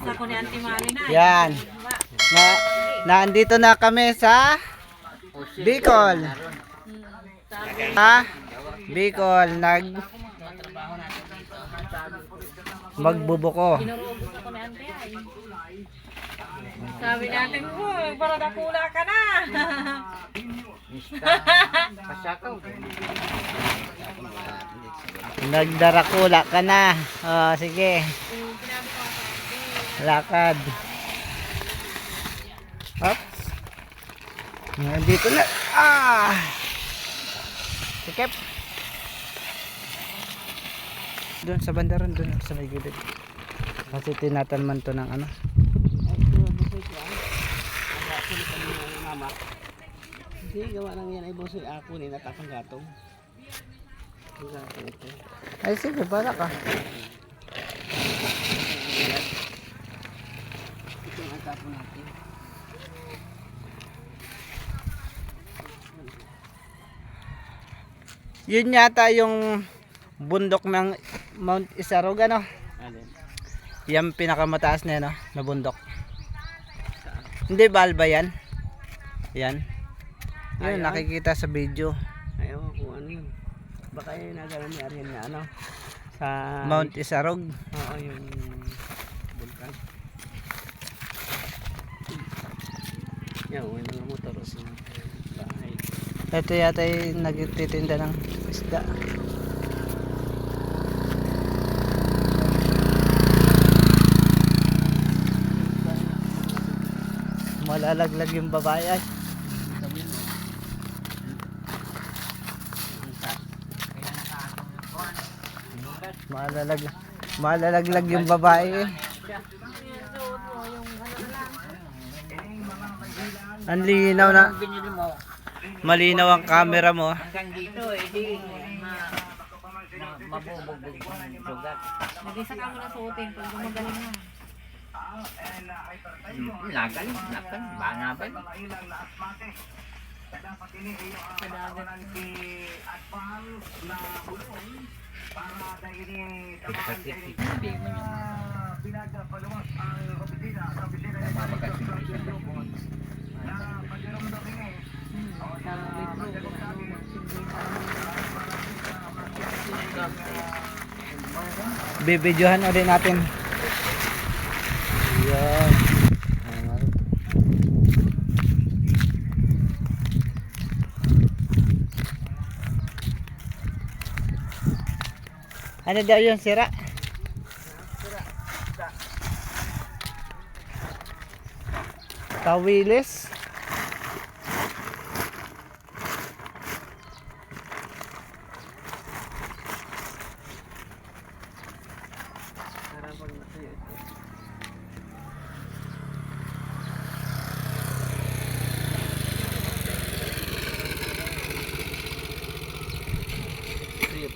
ako ni Auntie Marina. Yan. Nandito na kami sa Bicol. Ha? Bicol. Magbubuko. Inuubos ako ni Auntie ay. Sabi natin, para nakula ka na. Nagdarakula ka na. Oh, sige. Lakad. Oops. Nandito na. Sikip. Doon sa bandaran, doon sa may gilid. Kasi tinatanman to ng ano. Hindi, gawa lang yan ay bosoy ako ni natakang gatong. Ay sige, bala ka. Ito ang gatong natin. Yun yata yung bundok ng Mount Isarog, ano? Alin? Yan pinakamataas na yan, no? Na bundok. Hindi ba Alba yan? Yan. Yun, nakikita sa video. Ayaw ko kung ano yun. Baka yun nagalan ni Ariel na ano. Sa Mount Isarog. Oo, yung bulkan. Yan, may mga motor sa bahay. Ito yata yung nagtitinda ng isda. Malalaglag yung babae ay. Sabi mo. Malalaglag yung babae eh. Ang linaw na. Malinaw ang camera mo. Hanggang dito, di mabubugbog yung sugat. Nag-isa ka mo na suotin kung gumagaling na. Lagal, banga ba? Hindi mo yun. Namamagat yung isang doon. Bibidyohan ulit natin. Yan. Ano daw yung sira? Tawilis.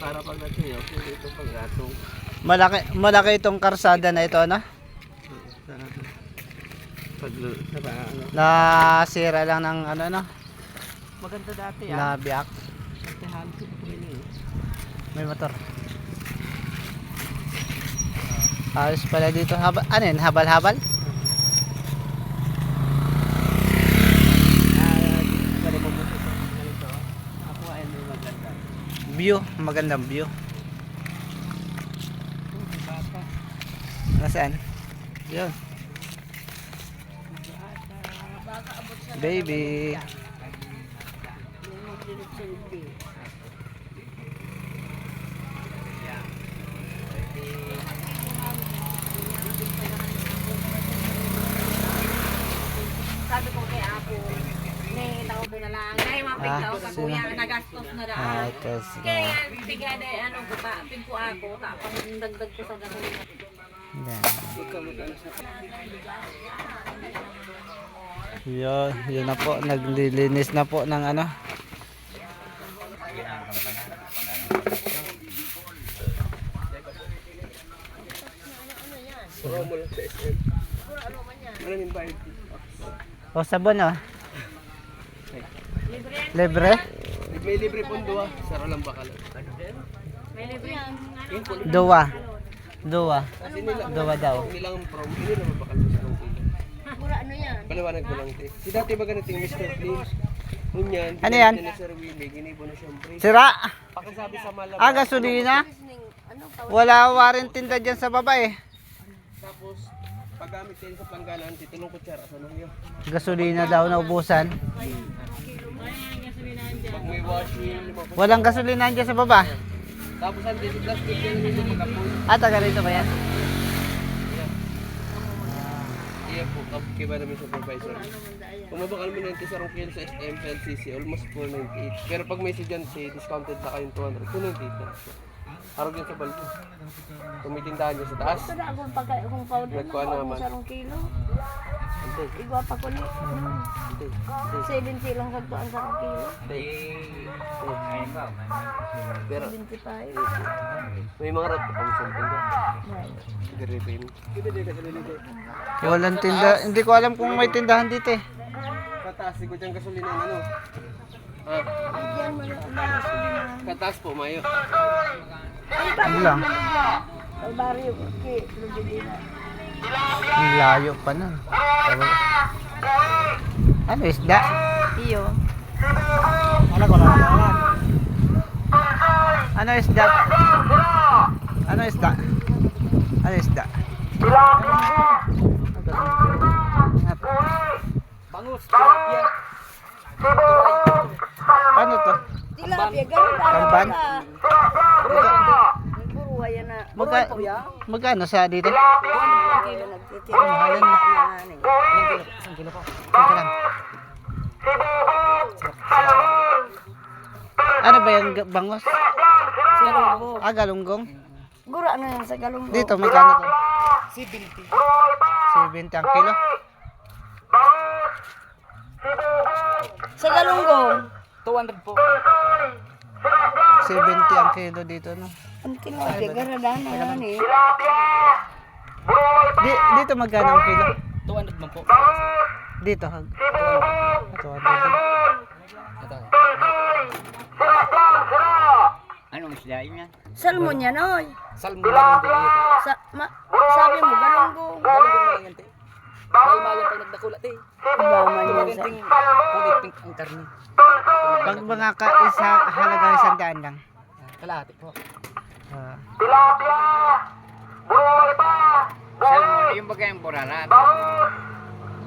Para pag natuyo, ito pag gatong. Malaki itong karsada na ito, no? Pag ano. Nasira lang ng ano, no? Maganda dati Na biyak. May motor. Ayos pala dito. Ano yun? Habal-habal? Pwede mo po ganito. Ako ay may maganda. View. Magandang view. Nasaan? Yun. Baby. Sabi ko kay Apo, may tao mo na lang. Dahil mapig tao ka sino? kuya, nagastos na daan. Kasi Kaya yan, tigada ano ko ta, pig ko ako, tapang dagdag ko sa gasolina. yan. Yun na po, naglilinis na po ng ano. O sabon oh. Libre? May libre po doon. Saro lang bakal. May libre yan. Dua. Dua. Kasi nila, Dua daw. nilang from, hindi naman bakal mo sa rong kilo. Mura ano yan? Paliwanag ko lang, te. Si dati ba ganito yung Mr. Clean? Nun yan, Ano yan? ni Sir Willie, ginibo na siyempre. Sira. Pakisabi sa malabas. Ah, gasolina. Ano Wala warintinda dyan sa baba eh. Tapos, paggamit din sa plangganan, titulong kutsara sa nangyo. Gasolina daw na ubusan. Pag may washing, lima po. Walang gasolina dyan sa baba. Tapos ang dito, plastic yan yung pagkapoy. Ah, taga rito ba yan? Iya po, kiba namin supervisor. Kung mabakal mo 90 sa rong kilo sa SM, LCC, almost 498. Pero pag may estudyante, discounted na kayong 200, 298 na. Harap yan sa baldo. Kung may tindahan nyo sa taas, Ito na akong pagka kung powder nagkuha na naman. sa rong kilo. Ante, Igwa pa ko ni. ante, ante. 70 lang sagtuan sa rong kilo. Ayun ba? Pero 75. may mga rot pa kami sa tinda. Right. Garipin. Kita din kasi nilito. Walang tinda. Hindi ko alam kung may tindahan dito eh. Kataas, siguro dyan gasolina ng ano. Ah, Diyan mo na ang gasolina. kataas po, mayo. Ano lang. Ang baryo ko ki Lugdina. Ang layo pa nun. Ano isda? Iyo. Ano ko lang. Ano isda? Ano isda? Ano isda? Bangus, tilapia. Ano to? Tilapia ganun ba? Tamban? Buruwa yan na. Magkano sa dito? Kilo nagtitira. Mahalan na. Isang kilo po. Ito lang. Ano ba yung bangos? Galunggo. Ah, galunggong? Gura na yan sa galunggo. Dito, magkano to? 70. 70 ang kilo? Sa galunggo. 200 po. 70 ang kilo dito, no? Ang tilapia garadana yan eh. Dito magkano ang kilo? 200 man po. Dito, 200. Anong isda yun yan? Salmon yan oy. Salmon lang din. Sabi mo galunggo. Galunggong lang yan, te. Mahal-mahal pag nagdakula, te. Ibaman yan sa. Ting kulay pink ang karne. Pag mga halagang 100 lang. Kalahati po. Ah. Salmon, yung bagay yung burarat.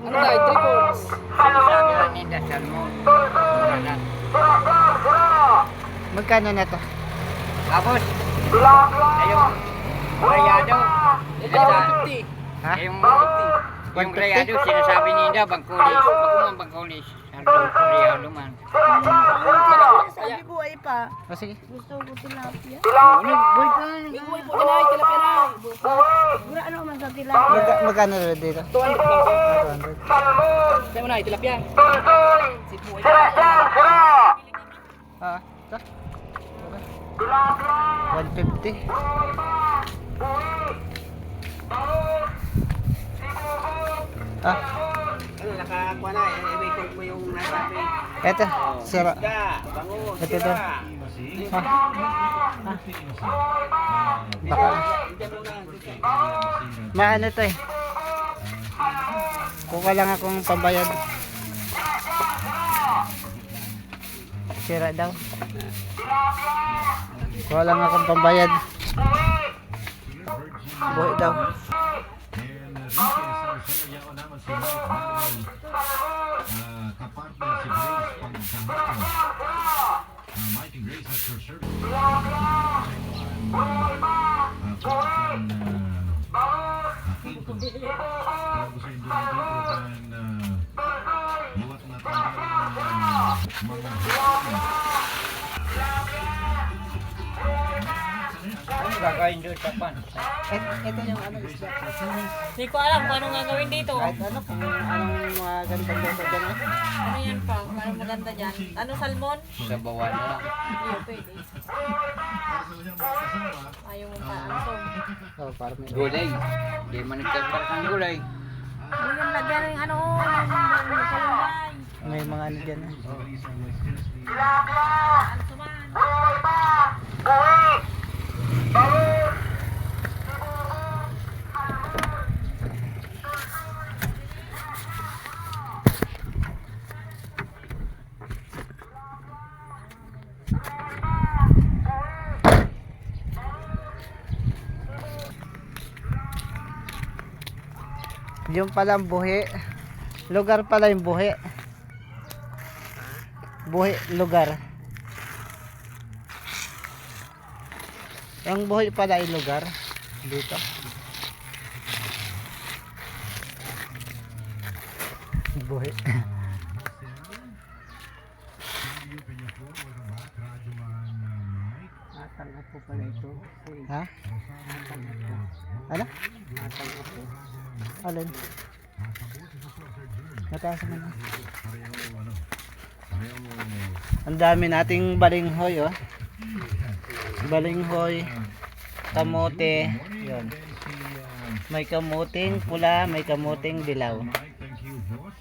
Ano tayo? 3 points. Sinasabi lang nila salmon. Burarat. Magkano na to? Tapos, ayong rayado. Ha? Yung rayado, sinasabi nila, bangkulis. Bago bangkulis. Rayado man. Sabi ko ay pa. O sige. Gusto ko tilapia. Boy ka. Boy po, yan ay, tilapia na. Gura ano man sa tilapia. Magkano na dito? 200 man po. 200. Sabi mo na, tilapia. Si po ay. Ah, ito. 150. Ah, Ano, nakakuha na. I-record mo yung nasabi. eto. Sira. Da, bangus, Ito to. sira. Baka. Diyan muna. Maano to eh. Kuha lang akong pambayad. Sira daw. Kuha lang akong pambayad. Buhay daw. Kapartner si Grace Pagsandato. Mike and Grace at her service. Bago sa Indo dito kan buwat na mga Ano gagawin doon sa pan? Ito yung ano isda. Hindi ko alam kung anong gagawin dito. Kahit ano, kung anong mga ganitong luto dyan eh. Ano yan pa? Parang maganda dyan. Ano, salmon? Sa bawan na lang. Hindi, pwede. Ayaw mo pa. Ano to? Oh, para may Gulay. Hindi man nagkakaroon ng gulay. Hindi yung lagyan ng ano, yung kalumbay. may mga ano dyan eh. Ano suman? Yung palang buhi. Lugar pala yung buhi. Buhi, lugar. Yung buhi pala ay lugar. Dito. Buhi. Natang-apo pala ito. Ha? Ano? Alin? Mataas naman. Ang dami nating balinghoy, oh. Balinghoy, kamote, yun. May kamuting pula, may kamuting dilaw.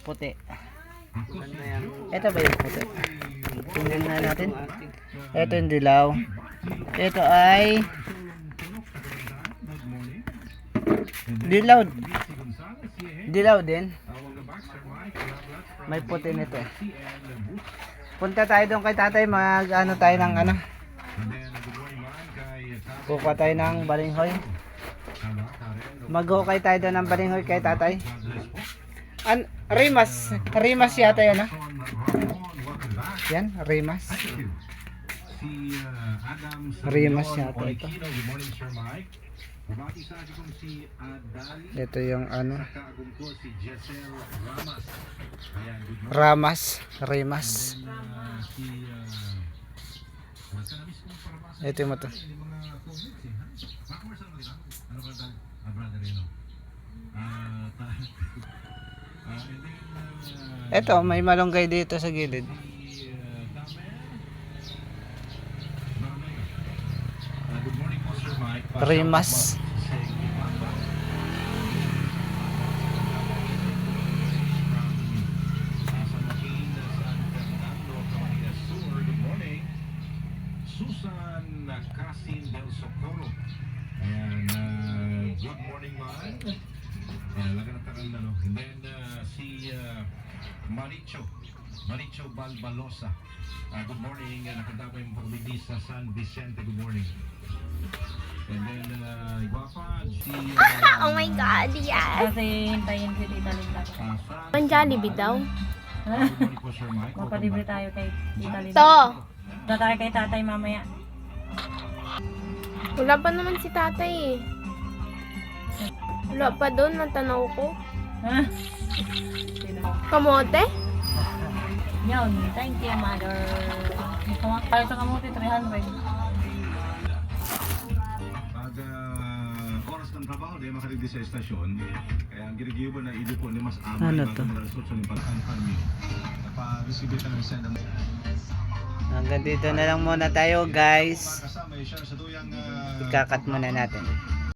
Puti. Ito ba yung puti? Tingnan nga natin. Ito yung dilaw. Ito ay dilaw. Dilaw din. May puti nito. Punta tayo doon kay tatay, mag-ano tayo ng ano. Kuha tayo ng balinghoy. Mag-hukay tayo doon ng balinghoy kay tatay. Rimas. Rimas yata yan, ha? Yan, rimas. Rimas yata ito. Ito yung ano. Ramas. Rimas. Ito yung ito. Ito, may malunggay dito sa gilid. Rimas. Susan Casin del Socorro. Ayan, good morning, man. Ayan, laga ng tagal na, no? And then, si Maricho Balbalosa. Good morning. Nakadapa yung pagbili sa San Vicente. Good morning. And then, iba pa, si... Oh my God, yes. Kasi hintayin si Tita Linda. Ang Jollibee daw. Good morning po, Sir Mike. Mapalibre tayo kay Tita Linda. To. Punta tayo kay tatay mamaya. Wala pa naman si tatay eh. Wala pa doon, natanaw ko. Ha? Kamote? Yun, thank you, mother. Para sa kamuti, 300. Pag oras ng trabaho, di makarindi sa estasyon. Kaya ang ginigibo na ido po ni Mas Ama. Ano to? Yung pag-anfan niyo. Napa-receive ka ng send. Hanggang dito na lang muna tayo, guys. Kasama i-share sa tuyang Ikakat muna natin.